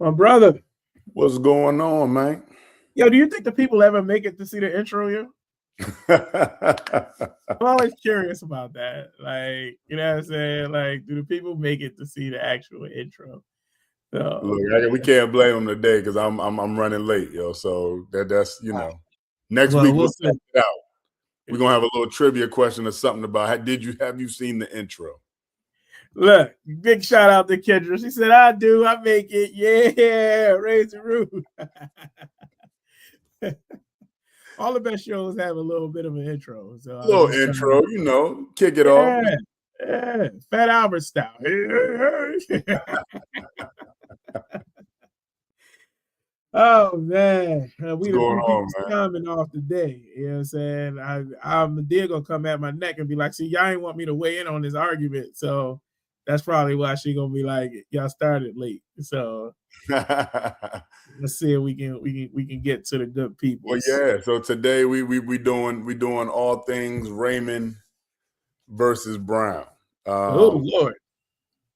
My brother. What's going on, man? Yo, do you think the people ever make it to see the intro here? I'm always curious about that. Like, you know what I'm saying? Like, do the people make it to see the actual intro? So, Look, we can't blame them today because I'm running late, yo. So that's next week we'll check it out. We're gonna have a little trivia question or something about have you seen the intro? Look, big shout out to Kendra. She said, I do, I make it. Yeah, raise the roof. All the best shows have a little bit of an intro. So a little intro, kick it off. Yeah, Fat Albert style. Oh man, we the coming off the day. You know what I'm saying? I'm gonna come at my neck and be like, see, y'all ain't want me to weigh in on this argument. So that's probably why she gonna be like, y'all started late. So let's see if we can get to the good people. Well, yeah. So today we doing all things Raymond versus Brown. Oh Lord.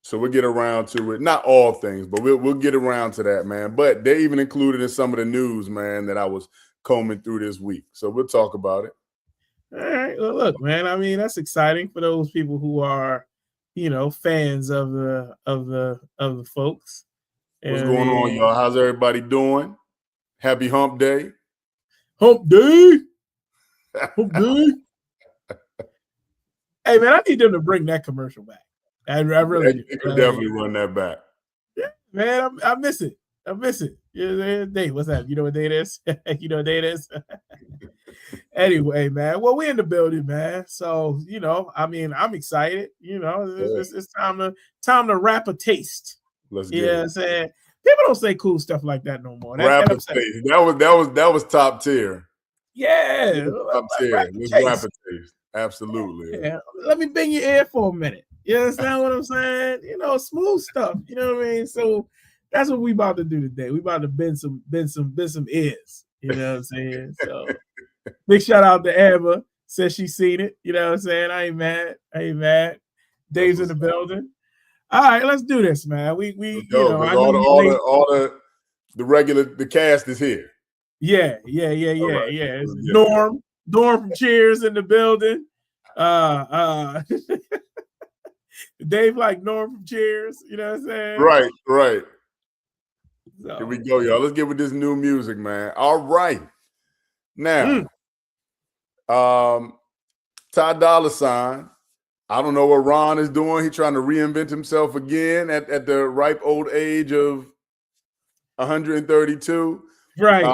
So we'll get around to it. Not all things, but we'll get around to that, man. But they even included in some of the news, man, that I was combing through this week. So we'll talk about it. All right. Well, look, man. I mean, that's exciting for those people who are, fans of the folks. What's going on, y'all? How's everybody doing? Happy Hump Day. Hump Day. Hump Day. Hey, man, I need them to bring that commercial back. I really do. You can definitely run that back. Yeah, man, I miss it. I miss it. Dave, what's up? You know what day it is? You know what day it is? Anyway, man. Well, we're in the building, man. So, I'm excited. It's time to wrap a taste. Let's get it. What I'm saying? People don't say cool stuff like that no more. Wrap a taste. That was top tier. Yeah. Top tier. Let's wrap a taste. Absolutely. Yeah. Let me bend your ear for a minute. You understand what I'm saying? Smooth stuff. You know what I mean? So that's what we about to do today. We about to bend some ears. You know what I'm saying? So big shout out to Amber. Says she's seen it. You know what I'm saying? I ain't mad. Dave's in the building. All right, let's do this, man. All the cast is here. Yeah. Right. Norm from Cheers in the building. Dave like Norm from Cheers, you know what I'm saying? Right. So. Here we go, y'all. Let's get with this new music, man. All right. Now, Ty Dolla $ign. I don't know what Ron is doing. He's trying to reinvent himself again at the ripe old age of 132. Right.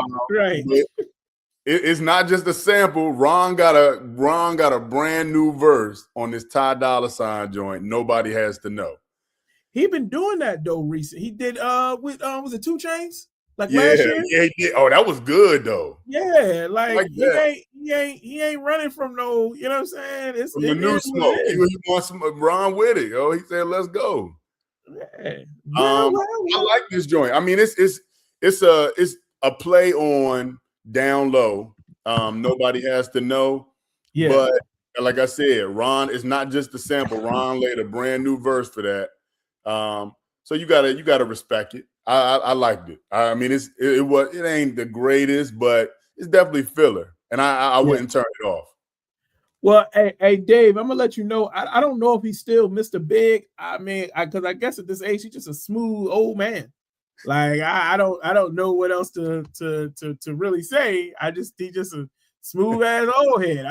It's not just a sample. Ron got a brand new verse on this Ty Dolla $ign joint. Nobody has to know. He been doing that though recently. He did with was it 2 Chainz? Like last year? Yeah, he did. Oh, that was good though. Yeah, like he ain't running from no, you know what I'm saying? It's from the new smoke. He wants some Ron with it. He said, let's go. Yeah. I like this joint. I mean, it's a play on Down Low. Nobody has to know. Yeah. But like I said, Ron is not just a sample. Ron laid a brand new verse for that. So you gotta respect it. I liked it. I mean, it ain't the greatest, but it's definitely filler, and I wouldn't turn it off. Well, hey, Dave, I'm gonna let you know. I don't know if he's still Mr. Big. I mean, because I guess at this age he's just a smooth old man. Like I don't know what else to really say. He's just a smooth ass old head.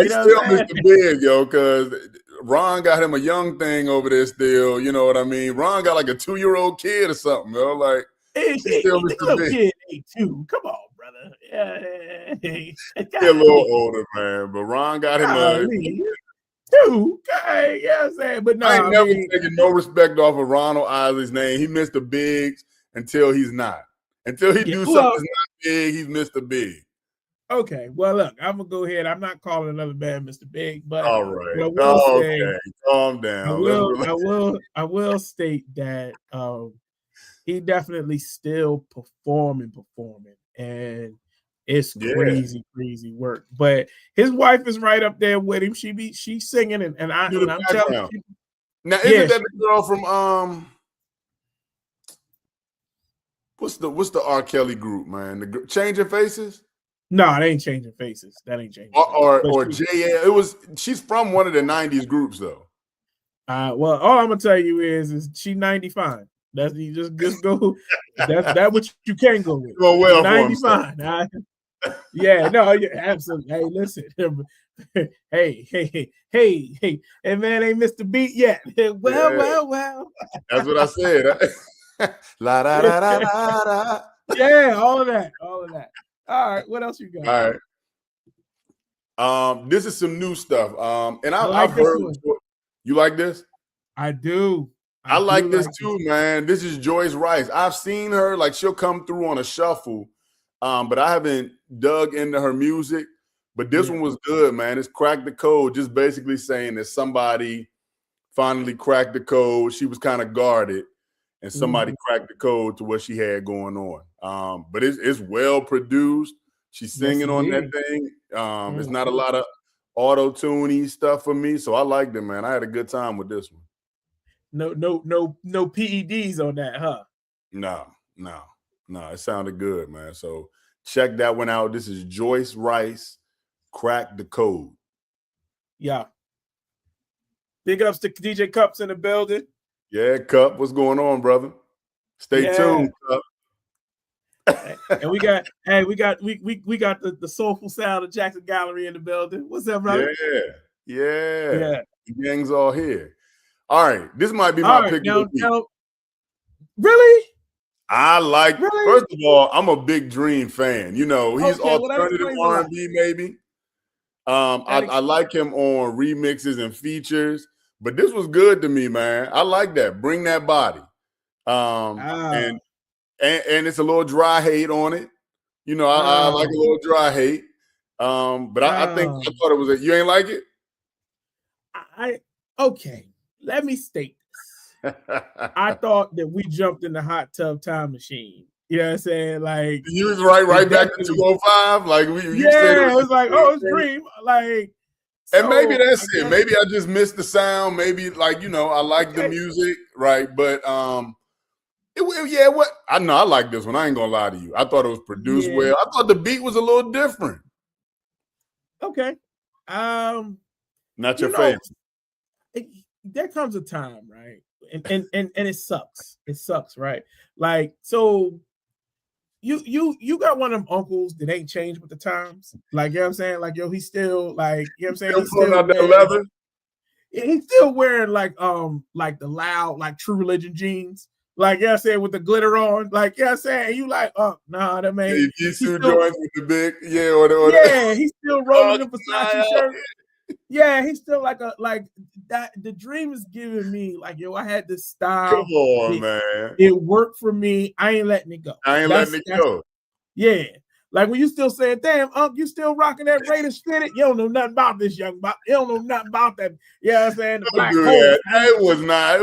He's still Mr. Big, yo, because Ron got him a young thing over there still. You know what I mean? Ron got like a 2-year-old kid or something, yo. Like he's still Mr. Big. Kid, 8'2". Come on, brother. Yeah, he's a little older, man. But Ron got him 2. Okay, yeah, I'm saying, but no, I ain't never taking no respect off of Ronald Isley's name. He Mr. Biggs until he's not. Until he do something that's not big, he's Mr. Big. Okay, well, look, I'm gonna go ahead. I'm not calling another man Mr. Big, but all right, calm down. I will state that he definitely still performing, and it's crazy work. But his wife is right up there with him. She's singing, and I'm telling you. Now, isn't that the girl from What's the R. Kelly group, man? The Changing Faces? No, it ain't Changing Faces. That ain't Changing Or JL. She's from one of the 90s groups though. Well, all I'm gonna tell you is she 95. That's you just go. That's what you can go with. Well, 95. Yeah, no, yeah, absolutely. Hey, listen. Hey, man ain't missed the beat yet. Well. That's what I said. La da da da da da. Yeah, all of that. All right, what else you got? All right. This is some new stuff. And I've heard. You like this? I do. I like this too, man. This is Joyce Rice. I've seen her, like she'll come through on a shuffle, but I haven't dug into her music. But this one was good, man. It's Crack the Code, just basically saying that somebody finally cracked the code. She was kind of guarded, and somebody cracked the code to what she had going on. But it's well produced. She's singing on that thing. It's not a lot of auto-tuney stuff for me, so I liked it, man. I had a good time with this one. No PEDs on that, huh? No. It sounded good, man. So check that one out. This is Joyce Rice, Crack the Code. Yeah. Big ups to DJ Cups in the building. Yeah, Cup. What's going on, brother? Stay tuned, Cup. And we got the soulful sound of Jackson Gallery in the building. What's up, brother? Yeah. The gang's all here. All right, this might be my pick of the week. Really? I like. First of all, I'm a big Dream fan. You know, he's alternative R&B, maybe. I like him on remixes and features, but this was good to me, man. I like that. Bring that body. And it's a little dry hate on it. You know, I like a little dry hate. But I thought it was you ain't like it? Okay. Let me state this. I thought that we jumped in the hot tub time machine. You know what I'm saying? Like you was right back to 205. Like you said it was like, it's Dream. Like, and maybe that's it. Maybe I just missed the sound. Maybe like, you know, I like the music, right? But I like this one. I ain't gonna lie to you. I thought it was produced well. I thought the beat was a little different. Okay. Not your favorite. There comes a time, right? And it sucks. It sucks, right? Like, so you got one of them uncles that ain't changed with the times. Like, you know what I'm saying? Like, yo, he's still like, you know what I'm saying? He's still out that leather. He's still wearing like the loud, like True Religion jeans. Like, you know what I'm saying, with the glitter on. Like, you know what I'm saying? And you like, nah, that man. He's still joints with the big, he's still rolling the Versace shirt. Yeah, he's still like that. The Dream is giving me like, yo, I had this style. Come on, man. It worked for me. I ain't letting it go. Letting it go. Yeah. Like when you still saying, damn, you still rocking that Raiders fitted? You don't know nothing about this, young buck. You don't know nothing about that. You know what I'm saying? The black hole. It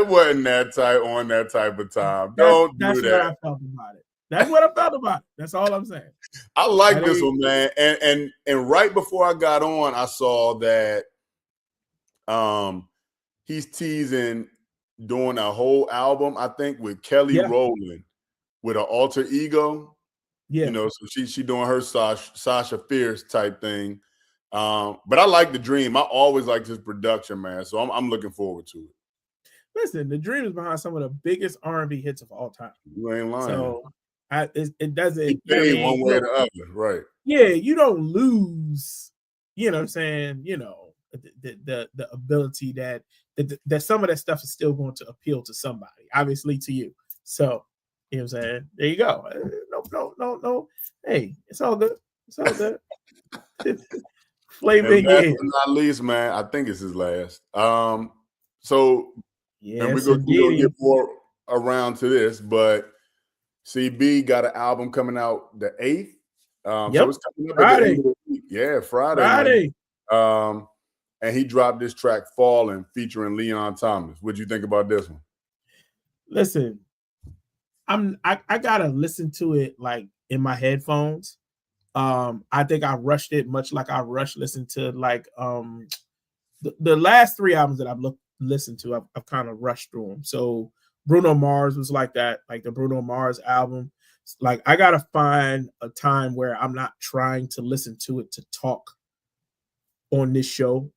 wasn't that type on that type of time. Don't do that. That's what I felt about it. That's what I felt about it. That's all I'm saying. I like this one, man. And right before I got on, I saw that he's teasing doing a whole album, I think, with Kelly Rowland with an alter ego. Yeah. You know, so she doing her Sasha Fierce type thing. But I like the Dream. I always liked his production, man. So I'm looking forward to it. Listen, the Dream is behind some of the biggest R&B hits of all time. You ain't lying. So it doesn't one way or the other, right? Yeah, you don't lose. You know what I'm saying? You know the ability that some of that stuff is still going to appeal to somebody, obviously to you. So you know what I'm saying? There you go. No. Hey, it's all good. It's all good. Flavor again. Not least, man. I think it's his last. So and we're gonna get more around to this, but CB got an album coming out the 8th. So it's coming up Friday. At the end of the week. Yeah, Friday. And he dropped this track Falling featuring Leon Thomas. What'd you think about this one? Listen, I gotta listen to it like in my headphones. I think I rushed it much like I listened to like the last 3 albums that I've listened to. I've kind of rushed through them. So Bruno Mars was like that, like the Bruno Mars album. Like I gotta find a time where I'm not trying to listen to it to talk on this show.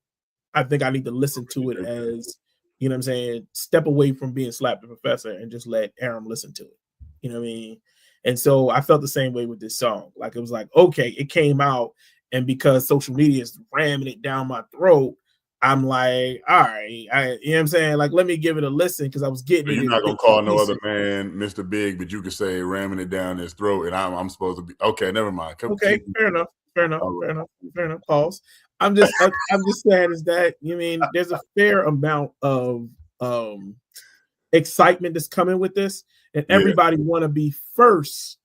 I think I need to listen to it as, you know what I'm saying, step away from being Slap the Professor and just let Aram listen to it. You know what I mean? And so I felt the same way with this song. Like it was like, okay, it came out, and because social media is ramming it down my throat, I'm like, all right, you know what I'm saying? Like, let me give it a listen because I was getting it. You're in not gonna bits and call no other pieces. man Mr. Big, but you could say ramming it down his throat, and I'm supposed to be okay. Never mind. Okay, fair enough. Fair enough. All Fair right. enough. Fair enough. Pause. I'm just saying is that you mean there's a fair amount of excitement that's coming with this, and Yeah. everybody want to be first.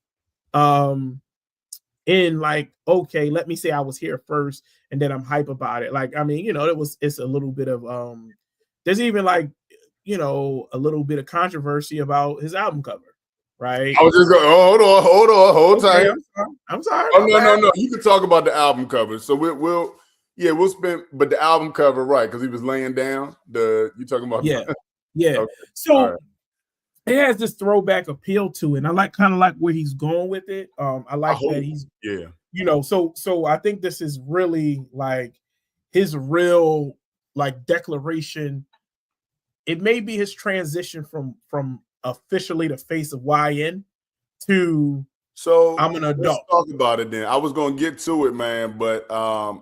In like, okay, let me say I was here first, and then I'm hype about it. Like, I mean, you know, it's a little bit of there's even like, you know, a little bit of controversy about his album cover, right? I was just going. Oh, hold Okay, tight. I'm sorry. Oh no. You can talk about the album cover. So we'll spend, but the album cover, right? Because he was laying down. You talking about? Yeah, yeah. Okay. So Right. it has this throwback appeal to it. And I like kind of like where he's going with it. I like that he's, yeah. you know, so I think this is really like his real like declaration. It may be his transition from officially the face of YN to So I'm an let's adult. talk about it then. I was gonna get to it, man, but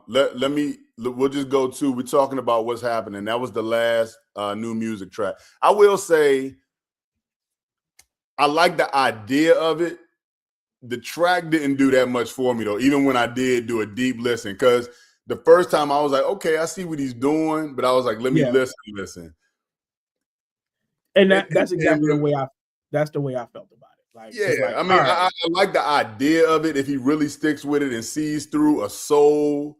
we'll just go to we're talking about what's happening. That was the last new music track. I will say I like the idea of it. The track didn't do that much for me though, even when I did do a deep listen. Because the first time I was like, okay, I see what he's doing, but I was like, let me listen. And that's exactly the way I felt about it. Like, yeah, it's like, I mean, right. I like the idea of it if he really sticks with it and sees through a soul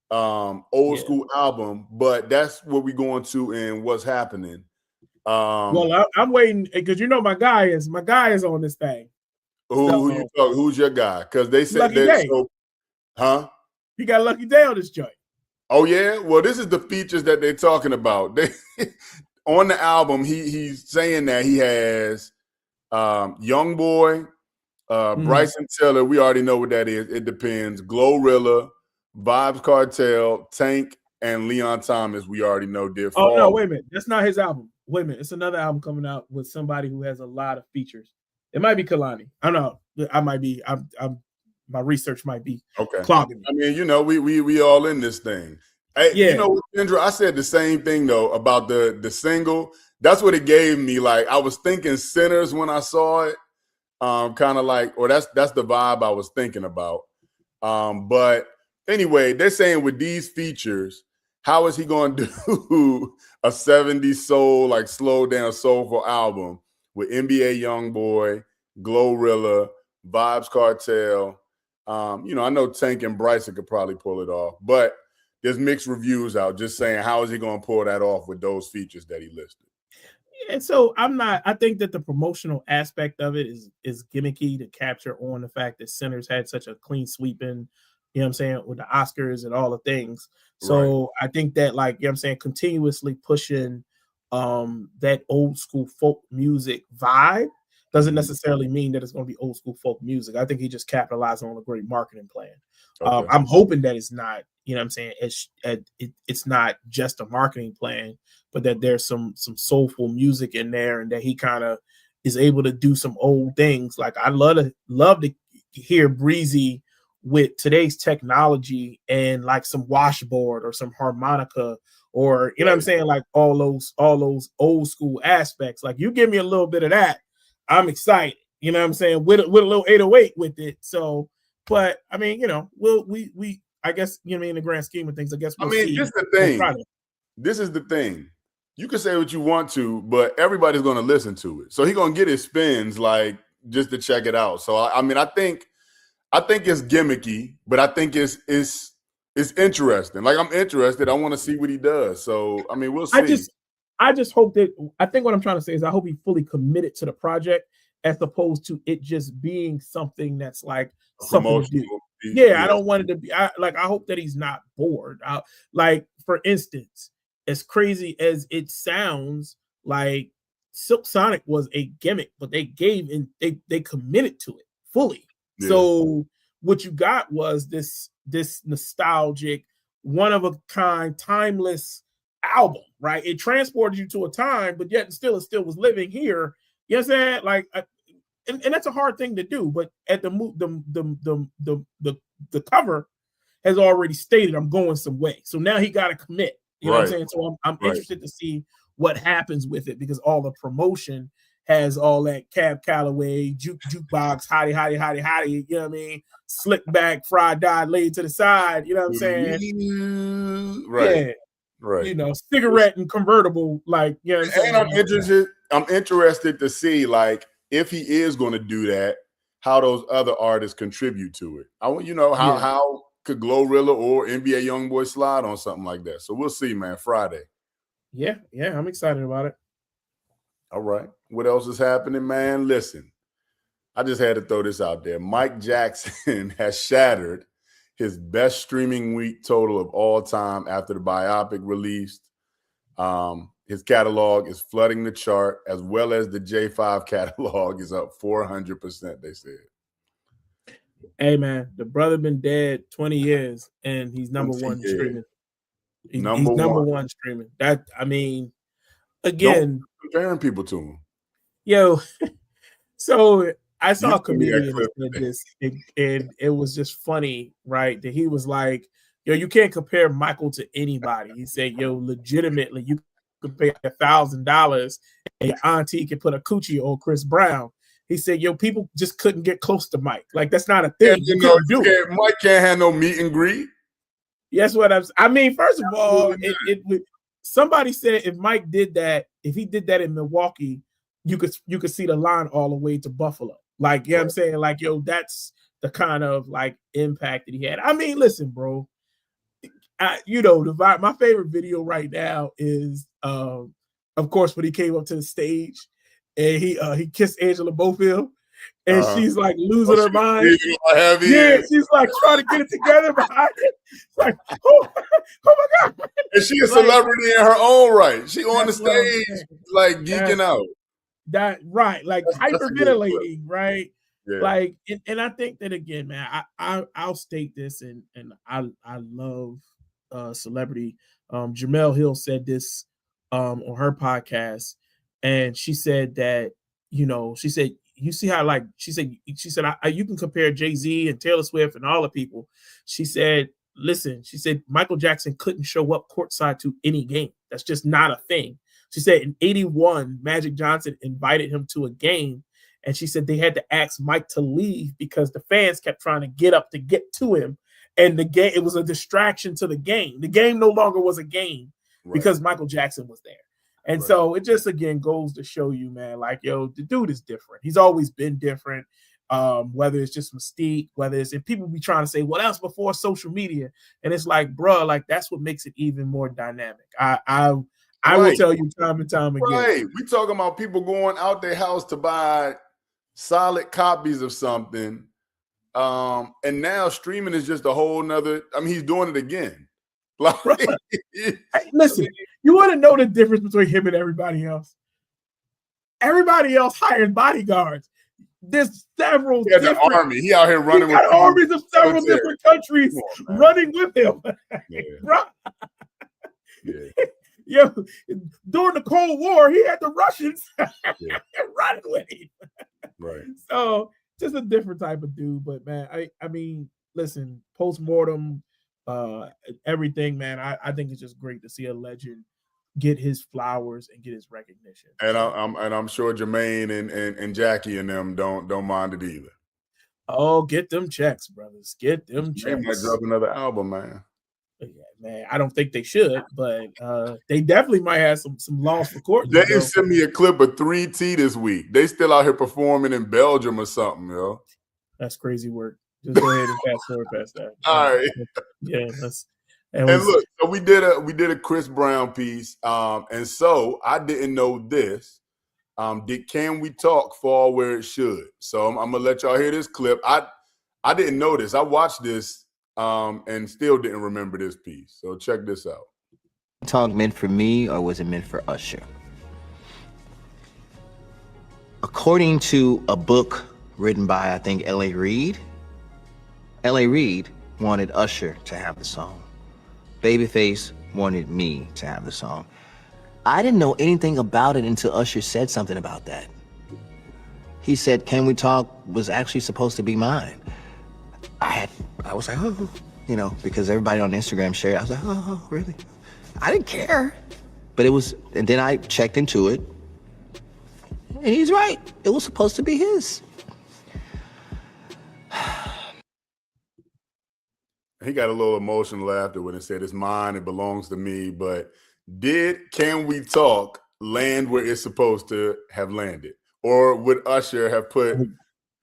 old school album, but that's what we're going to and what's happening. Well, I'm waiting because you know my guy is on this thing. Who you talk? Who's your guy? Because they said Lucky that. Day. So, huh? He got Lucky Day on this joint. Oh yeah. Well, this is the features that they're talking about. They on the album. He's saying that he has Young Boy, Bryson Tiller. We already know what that is. It depends. Glorilla, Vibes Cartel, Tank, and Leon Thomas. We already know did. Oh no, wait a minute. That's not his album. Wait a minute. It's another album coming out with somebody who has a lot of features. It might be Kalani. I don't know. I might be. I'm my research might be clogging me. I mean, you know, we all in this thing. Hey, you know, Kendra, I said the same thing though about the single. That's what it gave me. Like I was thinking Sinners when I saw it. Kind of like, or that's the vibe I was thinking about. But anyway, they're saying with these features, how is he going to do a 70s soul, like slow down soulful album with NBA Youngboy, Glorilla, Vibes Cartel? You know, I know Tank and Bryson could probably pull it off, but there's mixed reviews out just saying how is he going to pull that off with those features that he listed. And so I think that the promotional aspect of it is gimmicky to capture on the fact that Sinners had such a clean sweeping, you know what I'm saying, with the Oscars and all the things. So I think that, like, you know what I'm saying, continuously pushing that old school folk music vibe doesn't necessarily mean that it's going to be old school folk music. I think he just capitalized on a great marketing plan. I'm hoping that it's not, you know what I'm saying, it's not just a marketing plan, but that there's some soulful music in there and that he kind of is able to do some old things. Like I love to hear Breezy with today's technology and like some washboard or some harmonica or, you know what I'm saying, like all those old school aspects. Like you give me a little bit of that, I'm excited, you know what I'm saying, with a little 808 with it. So, but I mean, you know, we I guess, you know, in the grand scheme of things, I guess we'll see. This is the thing. This is the thing. You can say what you want to, but everybody's going to listen to it. So he's going to get his spins, like, just to check it out. So I mean, I think it's gimmicky, but I think it's interesting. Like I'm interested. I want to see what he does. So I mean, we'll see. I just hope that, I think what I'm trying to say is I hope he's fully committed to the project as opposed to it just being something that's like something to do. Yeah, I don't want it to be. I hope that he's not bored. Like, for instance, as crazy as it sounds, like Silk Sonic was a gimmick, but they gave and they committed to it fully. Yeah. So what you got was this nostalgic, one of a kind, timeless album, right? It transported you to a time, but yet it still was living here. You know what I'm saying? Like, and that's a hard thing to do. But at the cover has already stated I'm going some way. So now he got to commit. You know what I'm saying? So I'm interested to see what happens with it, because all the promotion has all that Cab Calloway, jukebox, hottie, you know what I mean? Slick back, fried dye laid to the side, you know what I'm saying? Right. Yeah. Right. You know, cigarette and convertible, like, you know what I'm saying? And I'm interested to see, like, if he is going to do that, how those other artists contribute to it. How could Glorilla or NBA Youngboy slide on something like that? So we'll see, man, Friday. Yeah, I'm excited about it. All right. What else is happening, man? Listen, I just had to throw this out there. Mike Jackson has shattered his best streaming week total of all time after the biopic released. His catalog is flooding the chart, as well as the J5 catalog is up 400%, they said. Hey, man, the brother been dead 20 years, and he's number one streaming. He's number one streaming. That, I mean, again, comparing people to him. Yo, so I saw a comedian that said this, and it was just funny, right? That he was like, yo, you can't compare Michael to anybody. He said, yo, legitimately, you could pay $1,000 and your auntie can put a coochie on Chris Brown. He said, yo, people just couldn't get close to Mike. Like, that's not a thing. Mike can't have no meet and greet. Yes, what I mean, first of all, somebody said if Mike did that, if he did that in Milwaukee, you could see the line all the way to Buffalo. Like, you know what I'm saying? Like, yo, that's the kind of like impact that he had. I mean, listen, bro. My favorite video right now is of course when he came up to the stage and he kissed Angela Bofield. And she's like losing her mind. Yeah, she's like trying to get it together behind it. It's like, oh my God. And she a celebrity in her own right. She on the stage, like geeking out. That right, like hyperventilating, right? Yeah. Like, and I think that again, man, I'll state this, and I love celebrity. Jamel Hill said this on her podcast, and she said that, she said, you see how, like, she said, you can compare Jay-Z and Taylor Swift and all the people. She said, listen, she said, Michael Jackson couldn't show up courtside to any game. That's just not a thing. She said in 81, Magic Johnson invited him to a game. And she said they had to ask Mike to leave because the fans kept trying to get up to get to him. And the game, it was a distraction to the game. The game no longer was a game because Michael Jackson was there. And so it just, again, goes to show you, man, like, yo, the dude is different. He's always been different, whether it's just mystique, whether it's, and people be trying to say, what else before social media? And it's like, bro, like, that's what makes it even more dynamic. I will tell you time and time again. Right. We talking about people going out their house to buy solid copies of something. And now streaming is just a whole nother, I mean, he's doing it again. Like, hey, listen, you want to know the difference between him and everybody else? Everybody else hired bodyguards. There's several different army. He out here running with armies of several different countries running with him. Bro. Yo, during the Cold War, he had the Russians running with him. Right. So just a different type of dude. But man, I mean, listen, post-mortem, everything, man. I think it's just great to see a legend get his flowers and get his recognition. And I'm sure Jermaine and Jackie and them don't mind it either. Oh, get them checks, brothers. Get them checks. They might drop another album, man. Yeah, man, I don't think they should, but they definitely might have some loss for court. They sent me a clip of 3T this week. They still out here performing in Belgium or something, yo. That's crazy work. Just go ahead and fast forward past that. All right. Yeah, and look, so we did a Chris Brown piece, and so I didn't know this. Can We Talk fall where it should? So I'm gonna let y'all hear this clip. I didn't know this. I watched this and still didn't remember this piece. So check this out. Talk meant for me, or was it meant for Usher? According to a book written by, I think, L.A. Reid. L.A. Reid wanted Usher to have the song. Babyface wanted me to have the song. I didn't know anything about it until Usher said something about that. He said, "Can We Talk" was actually supposed to be mine. I was like, oh, you know, because everybody on Instagram shared it. I was like, oh, really? I didn't care. But it was, and then I checked into it, and he's right. It was supposed to be his. He got a little emotional after when it said it's mine, it belongs to me. But did Can We Talk land where it's supposed to have landed? Or would Usher have put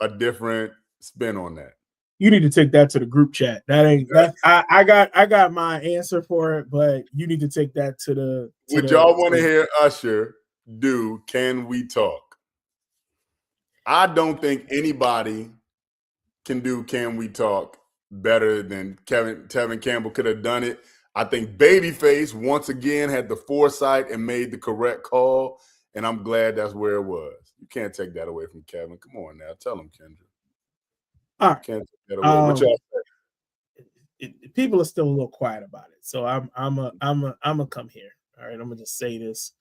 a different spin on that? You need to take that to the group chat. That ain't that. I got my answer for it, but you need to take that to the. Would y'all want to hear Usher do Can We Talk? I don't think anybody can do Can We Talk better than Tevin Campbell could have done it. I think Babyface once again had the foresight and made the correct call, and I'm glad that's where it was. You can't take that away from Kevin. Come on now, tell him, Kendra. All right. Can't take that away. What y'all say? People are still a little quiet about it, so I'm a come here. All right, I'm gonna just say this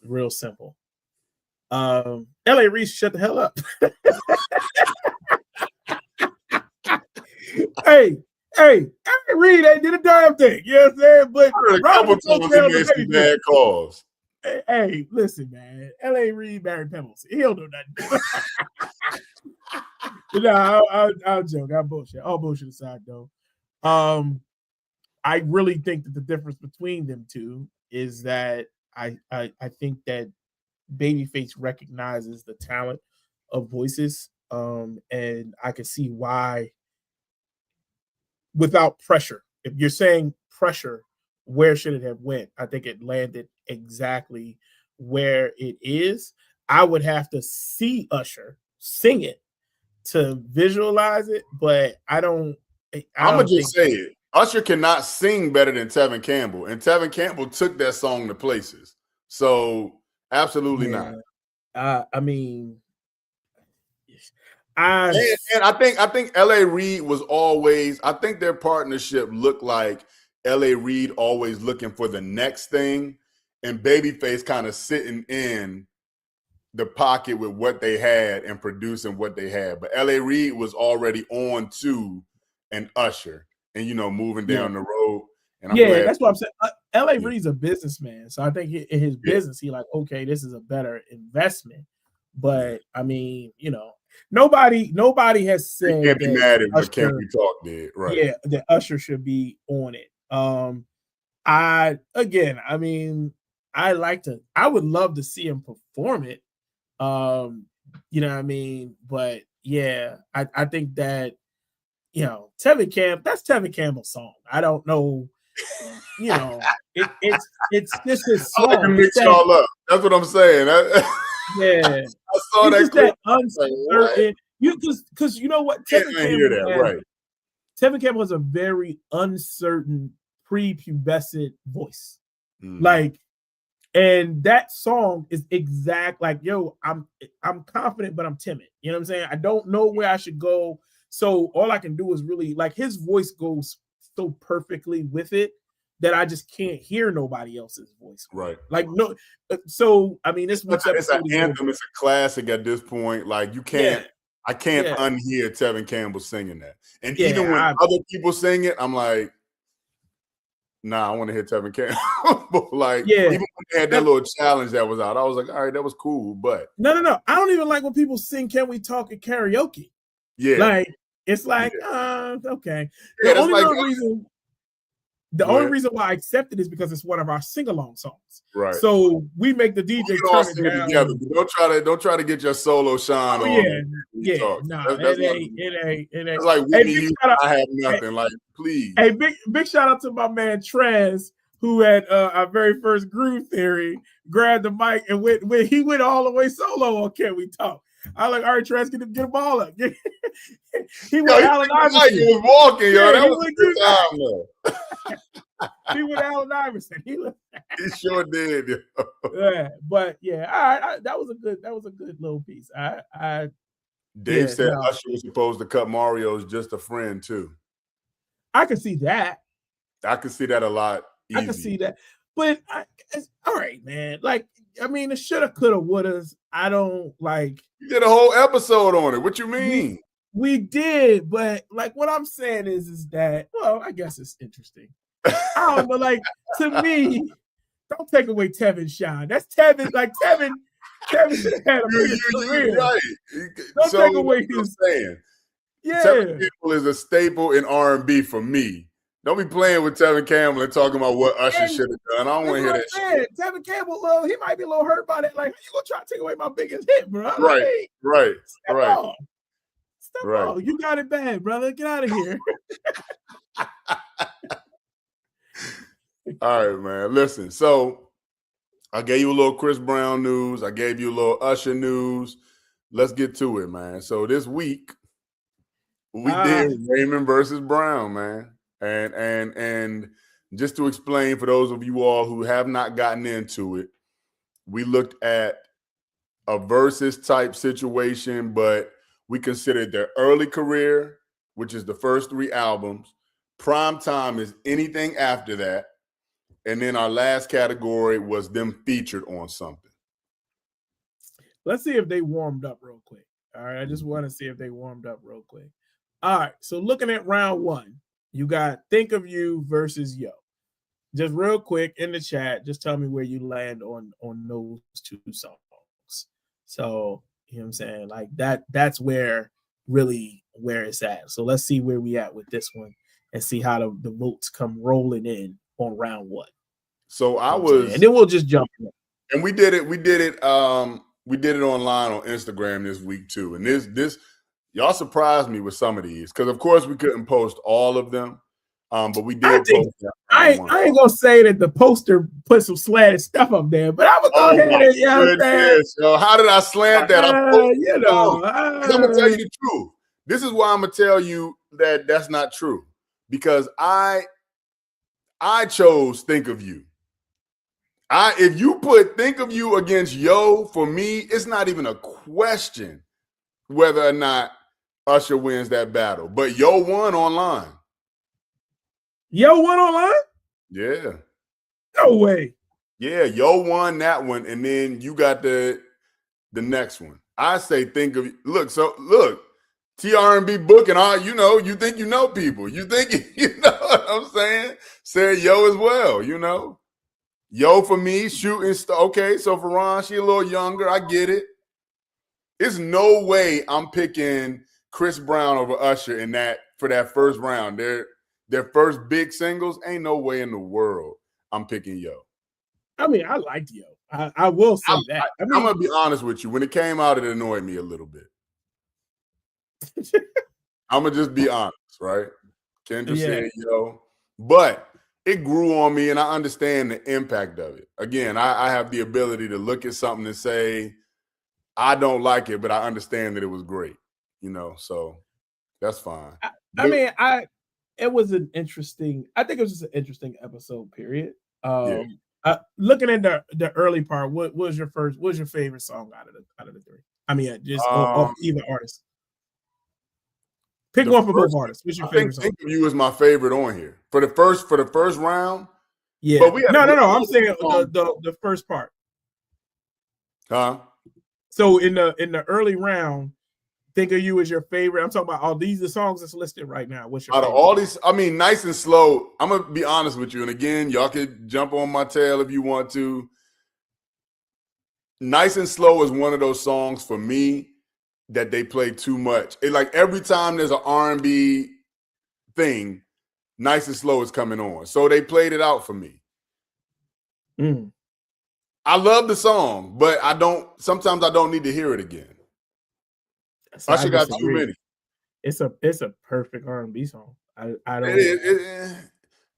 real simple. L.A. Reid, shut the hell up. hey, L.A. Reid, they did a damn thing. You know what I'm saying? But a couple times he made some bad calls. Hey, listen, man. L.A. Reid, Barry Pebbles. He don't know nothing. No, I'll joke. I'll bullshit. All bullshit aside, though. I really think that the difference between them two is that I think that Babyface recognizes the talent of voices, and I can see why. Without pressure, if you're saying pressure, where should it have went? I think it landed exactly where it is. I would have to see Usher sing it to visualize it, but I'm gonna just say it. Usher cannot sing better than Tevin Campbell, and Tevin Campbell took that song to places. So absolutely not. I mean, and I think L.A. Reid was always. I think their partnership looked like L.A. Reid always looking for the next thing, and Babyface kind of sitting in the pocket with what they had and producing what they had. But L.A. Reid was already on to an Usher and, moving down the road. And I'm glad that's what I'm saying. L.A. Reid's a businessman. So I think in his business, he like, okay, this is a better investment. But I mean, nobody has said you can't be mad at what Usher, Can We Talk did, right? Yeah, that Usher should be on it. I would love to see him perform it. You know what I mean? But yeah, I think that that's Tevin Campbell's song. I don't know, it's just his song. I like to mix it all up. That's what I'm saying. Yeah, I saw it's that just clip. That uncertain. Because you know what, Tevin Campbell has a very uncertain prepubescent voice. And that song is exact like, I'm confident, but I'm timid. You know what I'm saying? I don't know where I should go. So all I can do is really like his voice goes so perfectly with it that I just can't hear nobody else's voice. Right. Like, no. So, I mean, it's an anthem. It's a classic at this point. Like I can't unhear Tevin Campbell singing that. And even when other people sing it, I'm like, nah, I want to hear Tevin Campbell. Even when they had that little challenge that was out, I was like, all right, that was cool. But no. I don't even like when people sing Can We Talk at karaoke. Yeah. Like, it's like, okay. The only reason why I accept it is because it's one of our sing-along songs. Right. So we make the DJ turn it down. Together. Don't try to get your solo shine on. It ain't. It's like I have nothing. Like, please. Hey, big shout out to my man Trez, who at our very first Groove Theory grabbed the mic and he went all the way solo on Can We Talk. I was like, all right, Trez, get the ball up. He went Allen Iverson. Like he was walking, that was a good time, though. He went Allen Iverson. He sure did. Yeah, but yeah, that was a good little piece. I Dave said Usher was supposed to cut Mario's Just a Friend too. I can see that. I can see that a lot easier. I can see that. But all right, man. Like, I mean, it shoulda, coulda, wouldas. I don't like. You did a whole episode on it. What you mean? We did, but like what I'm saying is that, well, I guess it's interesting. I don't know, like, to me, don't take away Tevin's shine. That's Tevin. Like Tevin should have had a bigger career. Right. Don't take away his. Yeah, Tevin Campbell is a staple in R&B for me. Don't be playing with Tevin Campbell and talking about what Usher should have done. I don't want to hear that shit. Tevin Campbell, he might be a little hurt by that. Like, you gonna try to take away my biggest hit, bro? Right. Step on. You got it bad, brother. Get out of here. All right, man. Listen, so I gave you a little Chris Brown news. I gave you a little Usher news. Let's get to it, man. So this week we did Raymond versus Brown, man. And just to explain for those of you all who have not gotten into it, we looked at a versus type situation, but we considered their early career, which is the first 3 albums. Prime time is anything after that. And then our last category was them featured on something. Let's see if they warmed up real quick. All right. I just want to see if they warmed up real quick. All right. So looking at round 1, you got Think of You versus Yo. Just real quick in the chat, just tell me where you land on those 2 songs. So, you know what I'm saying? Like that's where it's at. So let's see where we at with this one and see how the votes come rolling in on round 1. So and then we'll just jump in. And we did it online on Instagram this week too. And this y'all surprised me with some of these because of course we couldn't post all of them. But we did. I ain't gonna say that the poster put some slanted stuff up there, but I was go ahead and so how did I slant that? I'm gonna tell you the truth. This is why I'm gonna tell you that that's not true because I chose Think of You. If you put Think of You against Yo, for me, it's not even a question whether or not Usher wins that battle. But Yo won online. Yo won online? Yeah. No way. Yeah, Yo won that one, and then you got the next one. I say Think of You. Look, TRNB booking, you think you know people. You think you know what I'm saying? Said Yo as well, Yo for me, shooting star. Okay, so for Ron, she a little younger. I get it. There's no way I'm picking Chris Brown over Usher for that first round. Their first big singles, ain't no way in the world I'm picking Yo. I mean, I liked Yo. I will say that. I'm going to be honest with you. When it came out, it annoyed me a little bit. I'm going to just be honest, right? Kendra said Yo. But it grew on me, and I understand the impact of it. Again, I have the ability to look at something and say, I don't like it, but I understand that it was great, so that's fine. It was an interesting. I think it was just an interesting episode. Period. Looking at the early part, what was your favorite song out of the 3? I mean, just either artist. Pick one for both artists. What's your favorite song? Think of You is my favorite on here for the first round. Yeah. But no. I'm saying the first part. Huh? So in the early round. Think of You is your favorite. I'm talking about all these the songs that's listed right now. What's your favorite? Out of all these, I mean, Nice and Slow. I'm gonna be honest with you, and again, y'all could jump on my tail if you want to. Nice and Slow is one of those songs for me that they play too much. It like every time there's an R&B thing, Nice and Slow is coming on, so they played it out for me. I love the song, but sometimes I don't need to hear it again. So Usher got too many. It's a perfect R&B song. I don't.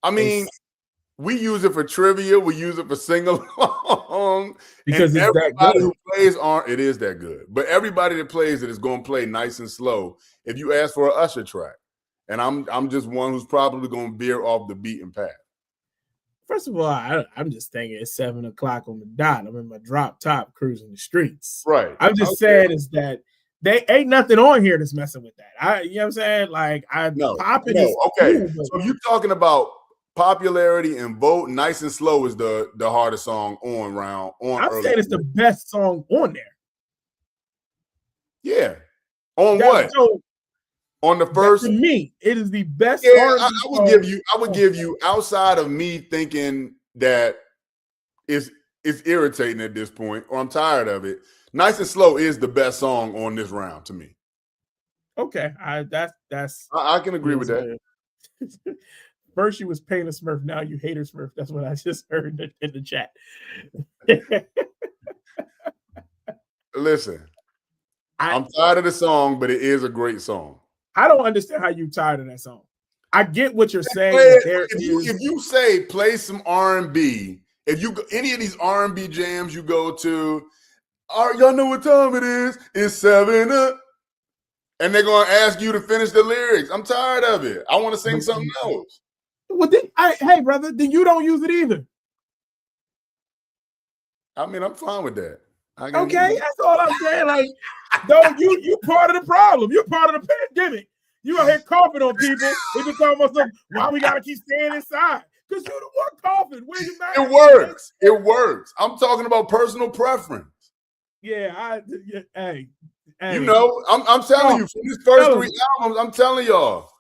I mean, we use it for trivia. We use it for sing along because it's that good. Who plays it is that good. But everybody that plays it is going to play Nice and Slow. If you ask for an Usher track, and I'm just one who's probably going to veer off the beaten path. First of all, I'm just thinking it's 7:00 on the dot. I'm in my drop top cruising the streets. Right. I'm just saying is that They ain't nothing on here that's messing with that. You know what I'm saying? Like No. is Okay. cool, So you're talking about popularity and vote. Nice and Slow is the hardest song on round on. I'm saying it's the best song on there. Yeah. On what? So, on the first. To me, it is the best. Yeah, I would give you outside of me thinking that it's irritating at this point, or I'm tired of it. Nice and Slow is the best song on this round to me. Okay, I can agree with that. First you was paying a Smurf, now you hate her Smurf. That's what I just heard in the chat. Listen, I'm tired of the song, but it is a great song. I don't understand how you tired of that song. I get what you're saying. If you say play some R&B, if you any of these R&B jams you go to, y'all know what time it is? It's 7 up. And they're going to ask you to finish the lyrics. I'm tired of it. I want to sing something else. Well, hey, brother, then you don't use it either. I mean, I'm fine with that. Okay, that's all I'm saying. Like, no, you part of the problem. You're part of the pandemic. You out here coughing on people. They been talking about something. Why we gotta keep staying inside? Because you're the one coughing. Where's your mask? It works. It works. I'm talking about personal preference. Yeah, hey. You know, I'm telling you, from these first 3 albums, I'm telling y'all.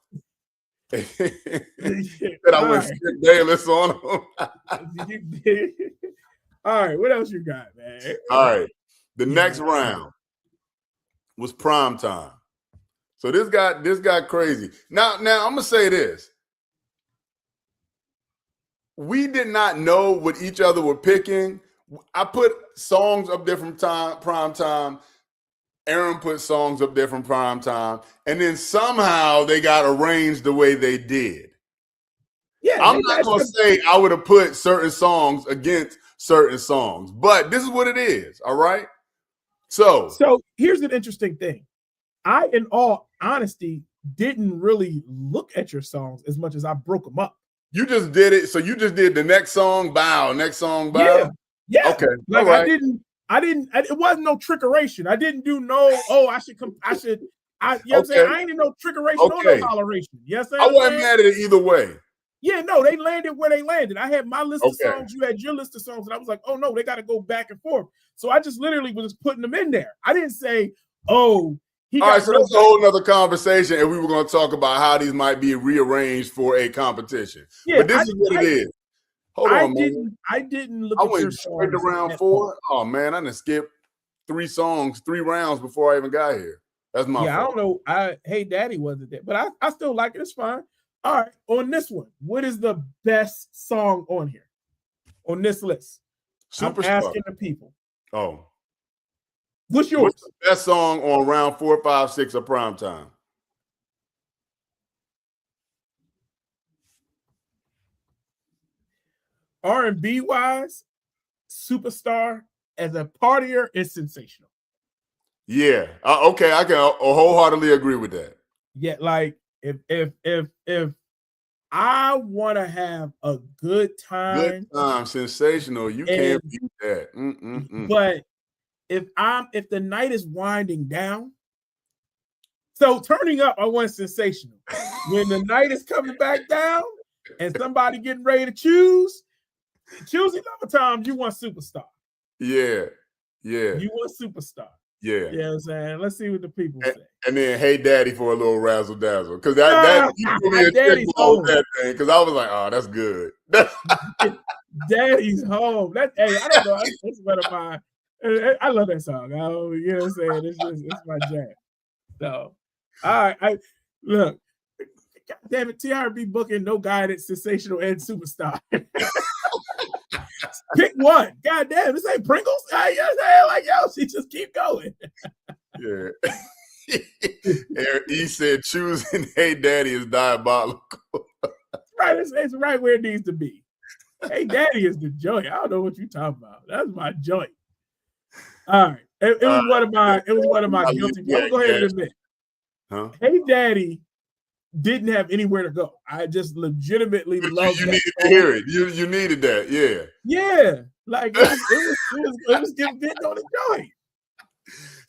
That I went Skip Bayless on them. All right, what else you got, man? All right. The next round was Prime Time. So this got crazy. Now I'm gonna say this. We did not know what each other were picking. I put songs up there from Prime Time. Aaron put songs up there from Prime Time. And then somehow they got arranged the way they did. Yeah, I'm not gonna say I would have put certain songs against certain songs, but this is what it is. All right. So here's an interesting thing. I, in all honesty, didn't really look at your songs as much as I broke them up. You just did it. So you just did the next song, bow, next song, bow. Yeah. Okay. Like right. I didn't. It wasn't no trickeration. I didn't do no. Oh, you know what I'm saying? I ain't in no trickeration or no holleration. Yes, I wasn't mad at it either way. Yeah, no, they landed where they landed. I had my list of songs, you had your list of songs, and I was like, oh no, they got to go back and forth. So I just literally was just putting them in there. I didn't say, oh, all right, so that's a whole nother conversation, and we were going to talk about how these might be rearranged for a competition. Yeah, but this is what it is. Hold on, man. I didn't look at your songs. I went straight to round 4. Oh man, I didn't skip 3 rounds before I even got here. That's my fault. I don't know. Hey Daddy wasn't there, but I still like it. It's fine. All right, on this one, what is the best song on here? On this list? Superstar. I'm asking the people. Oh. What's yours? What's the best song on round 4, 5, 6 of Prime Time? R&B wise, Superstar as a partier is sensational. Yeah. Okay, I can wholeheartedly agree with that. Yeah, like if I want to have a good time, sensational, you can't beat that. But if the night is winding down, so turning up, I want sensational. When the night is coming back down and somebody getting ready to choosing other times, you want Superstar. Yeah. You want Superstar. Yeah. You know what I'm saying? Let's see what the people say. And then Hey Daddy for a little razzle dazzle. Because that you put me a check below that thing. Because I was like, oh, that's good. Daddy's home. I don't know. That's one of my I love that song. You know what I'm saying? It's my jam. So all right. Look, God damn it, TRNB booking, no guidance, sensational, and Superstar. Pick one. God damn, this ain't Pringles. You know what I'm saying? Like, yo, she just keep going. Yeah. He said choosing Hey Daddy is diabolical. Right, it's right where it needs to be. Hey Daddy is the joint. I don't know what you're talking about. That's my joint. All right. It was one of my guilty. I'm gonna go ahead and admit. Huh? Hey Daddy didn't have anywhere to go. I just legitimately loved you that needed song. to hear it. You needed that, yeah. Yeah. Like it was getting bent on the joint.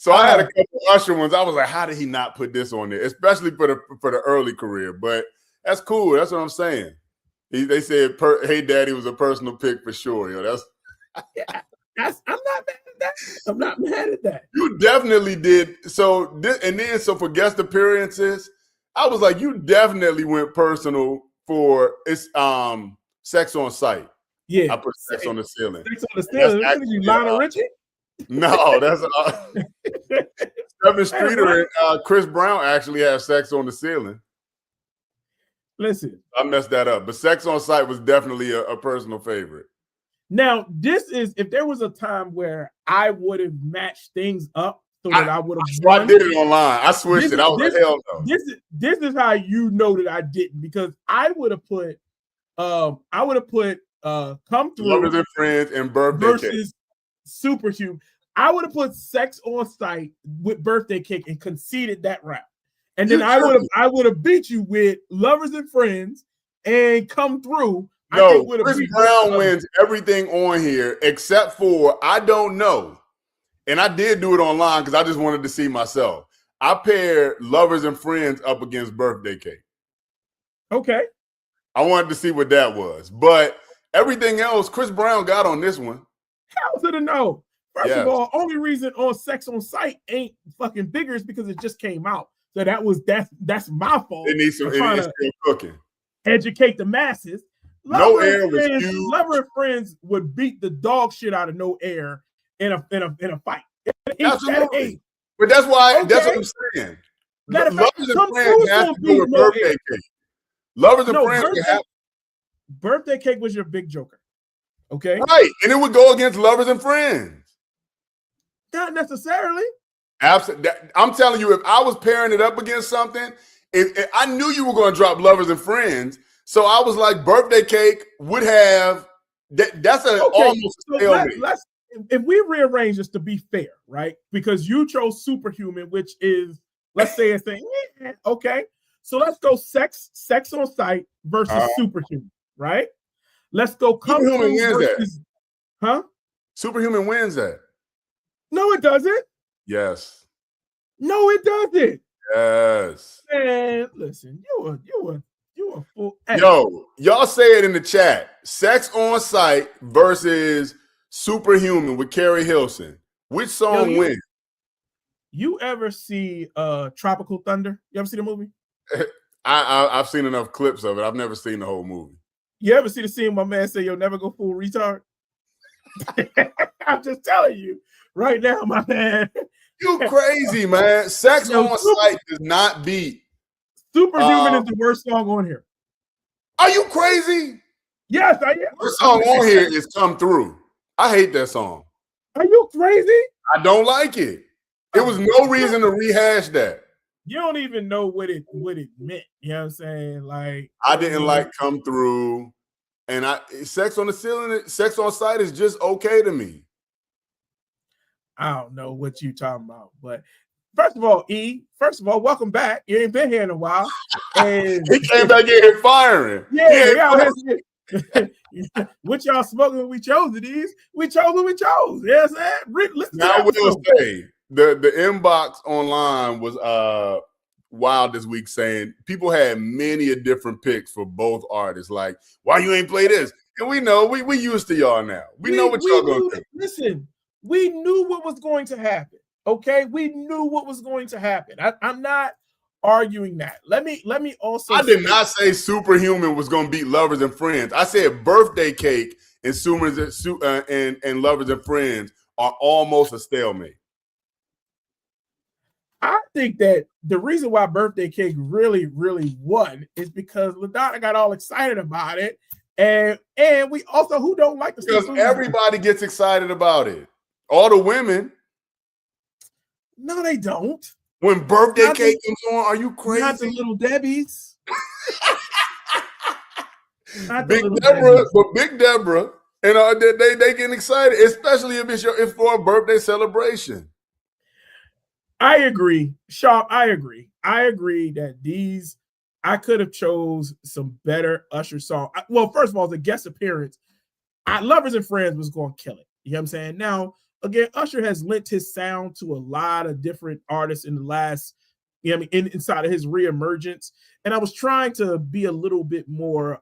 So I had a couple Usher ones. I was like, how did he not put this on there? Especially for the early career. But that's cool. That's what I'm saying. They said, "Hey, Daddy" was a personal pick for sure. You know, I'm not mad at that. I'm not mad at that. You definitely did. So for guest appearances, I was like, you definitely went personal for it's Sex on Sight. Yeah, I put Sex on the Ceiling. Sex on the Ceiling. What are you, Lionel Richie? No, that's Kevin Streeter and Chris Brown actually have Sex on the Ceiling. Listen, I messed that up, but Sex on Sight was definitely a personal favorite. Now, this is if there was a time where I would have matched things up so that I would have won. I did it online. I switched it. I was like, hell no. This is how you know that I didn't, because I would have put Come Through, Lovers and Friends, and Birthday versus Cake. Superhuman. I would have put Sex on Sight with Birthday Cake and conceded that round. And then I would have beat you with Lovers and Friends and Come Through. No, Chris Brown wins everything on here except for I Don't Know. And I did do it online because I just wanted to see myself. I paired Lovers and Friends up against Birthday Cake. Okay. I wanted to see what that was. But everything else, Chris Brown got on this one. How to know? First of all, only reason on Sex on Sight ain't fucking bigger is because it just came out. So that's my fault. It needs some cooking. Educate the masses. No Air was huge. Lover and Friends would beat the dog shit out of No Air in a fight. Absolutely. But that's why that's what I'm saying. Lovers and Friends has to go with Birthday Cake. Lovers and Friends Birthday Cake was your big joker. Okay. Right. And it would go against Lovers and Friends. Not necessarily. Absolutely. I'm telling you, if I was pairing it up against something, if I knew you were going to drop Lovers and Friends. So I was like, Birthday Cake would have that's almost a stalemate. If we rearrange this to be fair, right? Because you chose Superhuman, which is, let's say it's okay. So let's go Sex on Sight versus Superhuman, right? Let's go Superhuman wins versus, that. Huh? Superhuman wins that. No, it doesn't. Yes. No, it doesn't. Yes. Man, listen, you a fool. Hey. Yo, y'all say it in the chat. Sex on Sight versus Superhuman with Carrie Hilson. Which song wins? You ever see Tropical Thunder? You ever see the movie? I've seen enough clips of it. I've never seen the whole movie. You ever see the scene my man say, "You'll never go full retard"? I'm just telling you right now, my man. You crazy, man. Sex on Sight does not beat Superhuman is the worst song on here. Are you crazy? Yes, I am. The song on here is Come Through. I hate that song. Are you crazy? I don't like it. There was no reason to rehash that. You don't even know what it meant. You know what I'm saying? Like, I didn't like Come Through. And Sex on the Ceiling, Sex on Sight is just okay to me. I don't know what you talking about, but first of all, welcome back. You ain't been here in a while. And he came back in here firing. Yeah. What y'all smoking when we chose it is? We chose what we chose. You know what I'm saying? Listen now I will say the inbox online was wild this week, saying people had many a different picks for both artists. Like, why you ain't play this? And we know we used to y'all now. We know what y'all gonna do. Listen, we knew what was going to happen. Okay, we knew what was going to happen. I'm not arguing that. Let me also. I did not say Superhuman was going to beat Lovers and Friends. I said Birthday Cake and and Lovers and Friends are almost a stalemate. I think that the reason why Birthday Cake really, really won is because LaDonna got all excited about it, and we also who don't like the because everybody gets excited about it. All the women. No, they don't. When Birthday Cake comes on, are you crazy? Not the Little Debbies. Big Deborah, and they getting excited, especially if it's for a birthday celebration. I agree, Sharp. I agree that I could have chose some better Usher songs. Well, first of all, the guest appearance, Lovers and Friends was going to kill it. You know what I'm saying? Now, again, Usher has lent his sound to a lot of different artists in the last, inside of his reemergence. And I was trying to be a little bit more,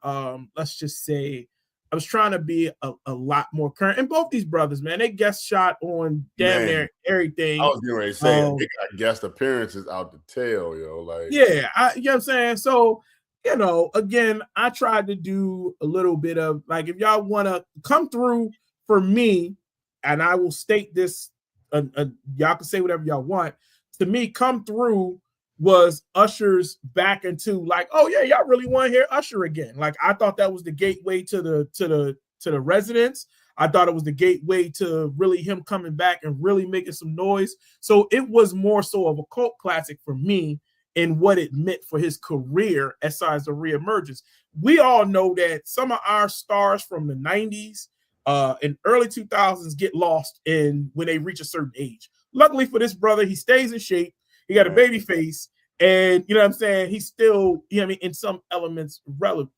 let's just say, I was trying to be a lot more current. And both these brothers, man, they guest shot on damn near everything. I was getting ready to say, they got guest appearances out the tail, yo. Like, yeah, you know what I'm saying? So, again, I tried to do a little bit of, like, if y'all want to come through for me, and I will state this, y'all can say whatever y'all want. To me, come through was Usher's back into, like, oh yeah, y'all really want to hear Usher again. Like, I thought that was the gateway to the residents. I thought it was the gateway to really him coming back and really making some noise. So it was more so of a cult classic for me and what it meant for his career as far as the reemergence. We all know that some of our stars from the 90s and early 2000s get lost when they reach a certain age. Luckily for this brother, he stays in shape. He got a baby face, and you know what I'm saying? He's still, in some elements relevant.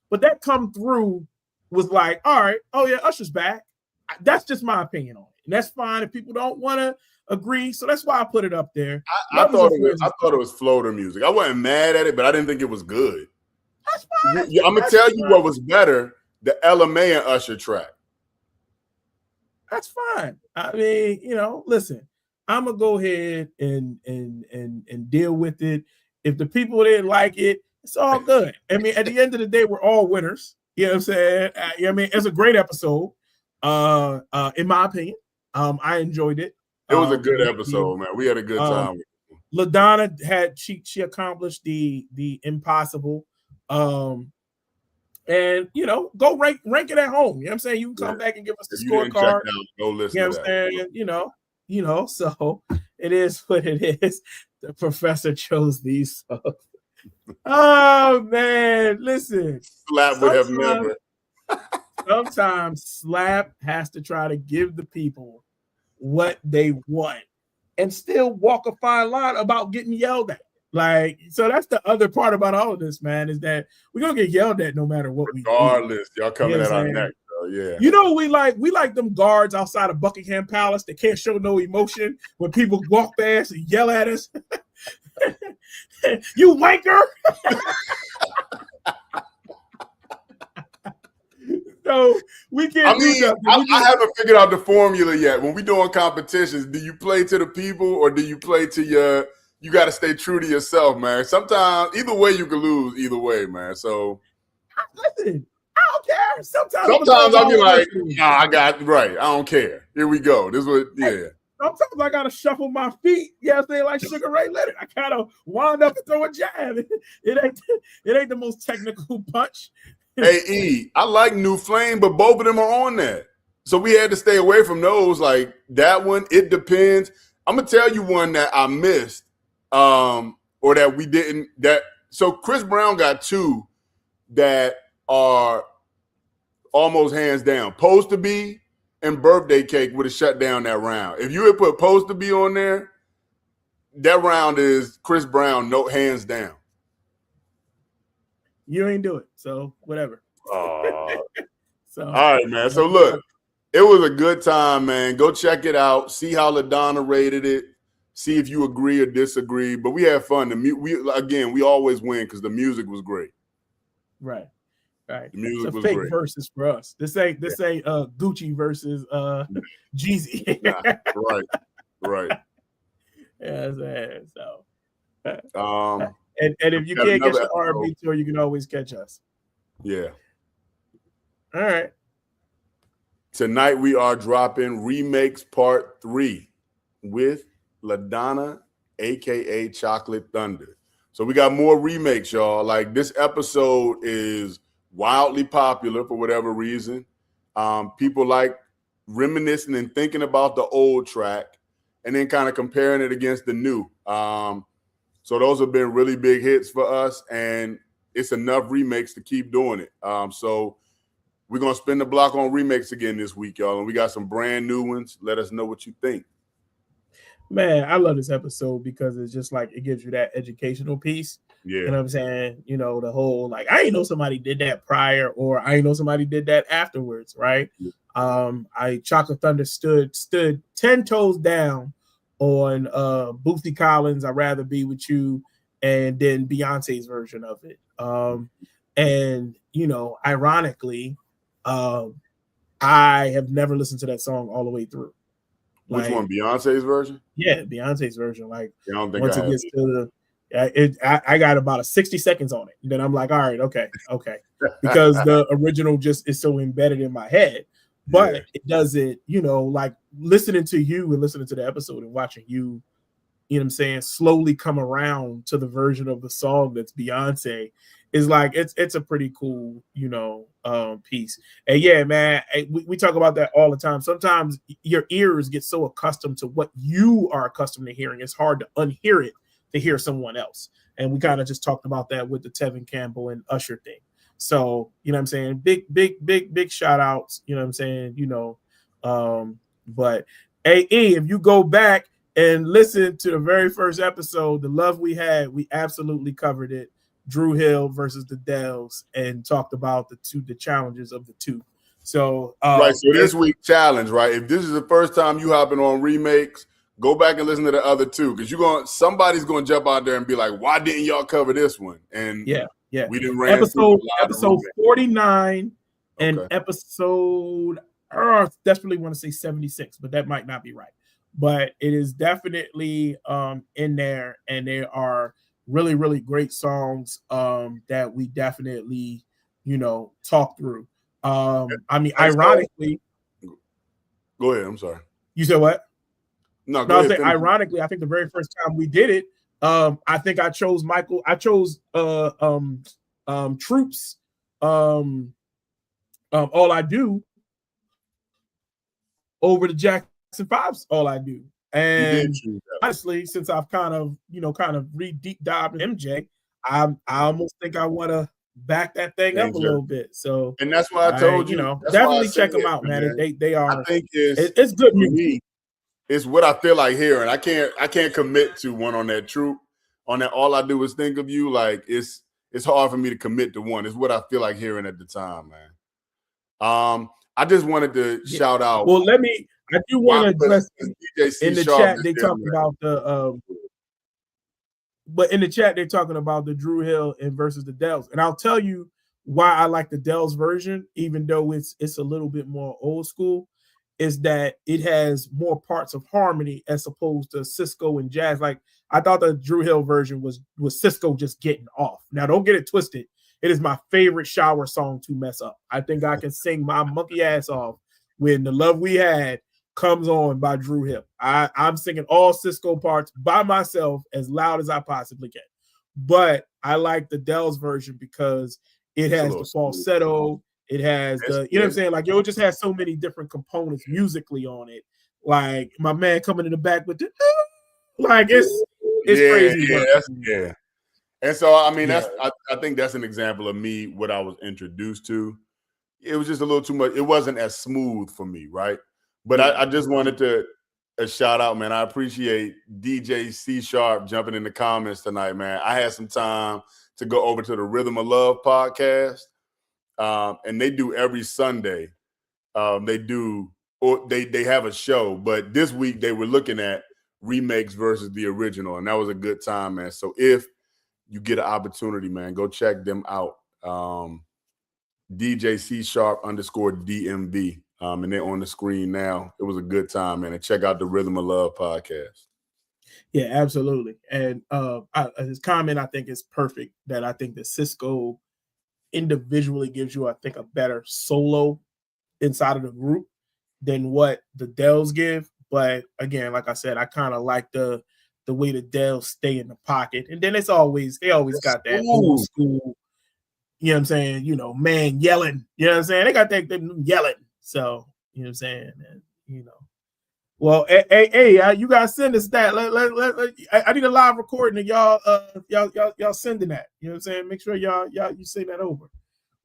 But that come through was like, all right, oh yeah, Usher's back. That's just my opinion on it. And that's fine if people don't want to agree. So that's why I put it up there. I thought it was floater music. I wasn't mad at it, but I didn't think it was good. That's fine. I'm gonna tell you what was better: the LMA and Usher track. That's fine. I mean, listen, I'm gonna go ahead and deal with it. If the people didn't like it, it's all good. I mean, at the end of the day, we're all winners. You know what I'm saying? It's a great episode. In my opinion, I enjoyed it. It was a good episode, man. We had a good time. LaDonna had she accomplished the impossible. And go rank it at home. You know what I'm saying? You can come back and give us the scorecard. Go listen. You know what I'm saying? So it is what it is. The professor chose these songs. Oh man, listen. Slap would have never. Sometimes Slap has to try to give the people what they want and still walk a fine line about getting yelled at. Like, so that's the other part about all of this, man, is that we're gonna get yelled at no matter what we do. Regardless, y'all coming at our neck, though, yeah. We like them guards outside of Buckingham Palace that can't show no emotion when people walk past and yell at us. You wanker! So we can't. I haven't figured out the formula yet. When we doing competitions, do you play to the people or do you play to your? You got to stay true to yourself, man. Sometimes, either way, you can lose. Either way, man. So, listen, I don't care. Sometimes I'll be like, nah, I got right. I don't care. Here we go. This was, yeah. Sometimes I gotta shuffle my feet. Yeah, they like Sugar Ray Leonard. I gotta wind up and throw a jab. It ain't the most technical punch. Hey, E, I like New Flame, but both of them are on there. So we had to stay away from those. Like that one, it depends. I'm gonna tell you one that I missed, or that we didn't. So Chris Brown got two that are almost hands down. Supposed to Be and Birthday Cake would have shut down that round. If you had put Supposed to Be on there, that round is Chris Brown, no hands down. You ain't do it, so whatever. All right, man. So look, it was a good time, man. Go check it out. See how LaDonna rated it. See if you agree or disagree. But we had fun. We always win because the music was great. Right. The music was fake great. Versus for us. This ain't Gucci versus Jeezy. Right. Yeah, so. And if you can't catch the R&B tour, you can always catch us. Yeah. All right. Tonight we are dropping Remakes Part 3 with LaDonna, a.k.a. Chocolate Thunder. So we got more remakes, y'all. Like, this episode is wildly popular for whatever reason. People like reminiscing and thinking about the old track and then kind of comparing it against the new. So those have been really big hits for us, and it's enough remakes to keep doing it. So we're going to spin the block on remakes again this week, y'all, and we got some brand new ones. Let us know what you think. Man, I love this episode because it's just like it gives you that educational piece. Yeah. You know what I'm saying? You know, the whole, like, I didn't know somebody did that prior, or I didn't know somebody did that afterwards, right? Chocolate Thunder stood 10 toes down on Bootsy Collins' I'd Rather Be With You, and then Beyonce's version of it. And ironically, I have never listened to that song all the way through. Which one, Beyonce's version? Yeah, Beyonce's version. Like, I don't think once it gets to I got about 60 seconds on it. And then I'm like, all right, okay. Because the original just is so embedded in my head. But it doesn't, like listening to you and listening to the episode and watching you, what I'm saying, slowly come around to the version of the song that's Beyonce is like, it's a pretty cool, piece. And yeah, man, we talk about that all the time. Sometimes your ears get so accustomed to what you are accustomed to hearing, it's hard to unhear it to hear someone else. And we kind of just talked about that with the Tevin Campbell and Usher thing. So, what I'm saying? Big shout outs, what I'm saying? But if you go back and listen to the very first episode, The Love We Had, we absolutely covered it. Dru Hill versus the Dells, and talked about the challenges of the two. So right. So this week's challenge, right? If this is the first time you hopping on remakes, go back and listen to the other two, because somebody's gonna jump out there and be like, "Why didn't y'all cover this one?" And yeah, we didn't episode 49 and episode desperately want to say 76, but that might not be right. But it is definitely in there, and there are really, really great songs that we definitely, talk through. Ironically, go ahead. I'm sorry. You said what? No, I was saying, ironically, I think the very first time we did it, I think I chose Troops, All I Do over the Jackson 5's All I Do. And honestly, since I've kind of deep dived in MJ, I almost think I want to back that thing up a little bit. So, and that's why I told you, definitely check them out, man. They are. I think it's good music. It's what I feel like hearing. I can't commit to one on that Troop. On that All I Do Is Think of You. Like it's hard for me to commit to one. It's what I feel like hearing at the time, man. I just wanted to shout out. Well, I do want to address in the chat. They talked about but in the chat they're talking about the Dru Hill and versus the Dells, and I'll tell you why I like the Dells version, even though it's a little bit more old school, is that it has more parts of harmony as opposed to Cisco and Jazz. Like, I thought the Dru Hill version was Cisco just getting off. Now, don't get it twisted. It is my favorite shower song to mess up. I think I can sing my monkey ass off when The Love We Had comes on by Dru Hill. I'm singing all Cisco parts by myself as loud as I possibly can. But I like the Dells version because it has the falsetto. It has the, what I'm saying? Like, it just has so many different components musically on it. Like, my man coming in the back with the, like, it's crazy. Yeah. And so, I mean, I think that's an example of me, what I was introduced to. It was just a little too much. It wasn't as smooth for me, right? But I just wanted to shout out, man. I appreciate DJ C Sharp jumping in the comments tonight, man. I had some time to go over to the Rhythm of Love podcast, and they do every Sunday. They have a show, but this week they were looking at remakes versus the original, and that was a good time, man. So if you get an opportunity, man, go check them out. DJ C Sharp _DMV. And they're on the screen now. It was a good time, man. And check out the Rhythm of Love podcast. Yeah, absolutely. And his comment, I think, is perfect. That I think that Cisco individually gives you, I think, a better solo inside of the group than what the Dells give. But again, like I said, I kind of like the way the Dells stay in the pocket. And then they always got that old school, you know what I'm saying, man yelling. You know what I'm saying? They got that yelling. So, you know what I'm saying? And, well, hey, you guys send us that. I need a live recording of y'all sending that. You know what I'm saying? Make sure y'all you send that over.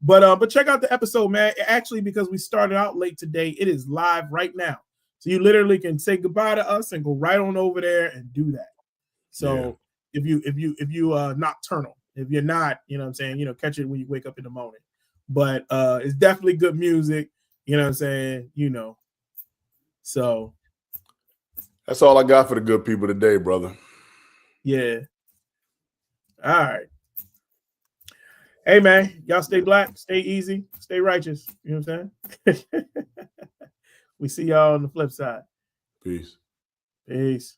But check out the episode, man. Actually, because we started out late today, it is live right now. So you literally can say goodbye to us and go right on over there and do that. So if you nocturnal, if you're not, you know what I'm saying, catch it when you wake up in the morning. But it's definitely good music. You know what I'm saying? You know. So that's all I got for the good people today, brother. yeah. All right. Hey man, y'all stay black, stay easy, stay righteous. You know what I'm saying? We see y'all on the flip side. Peace. Peace.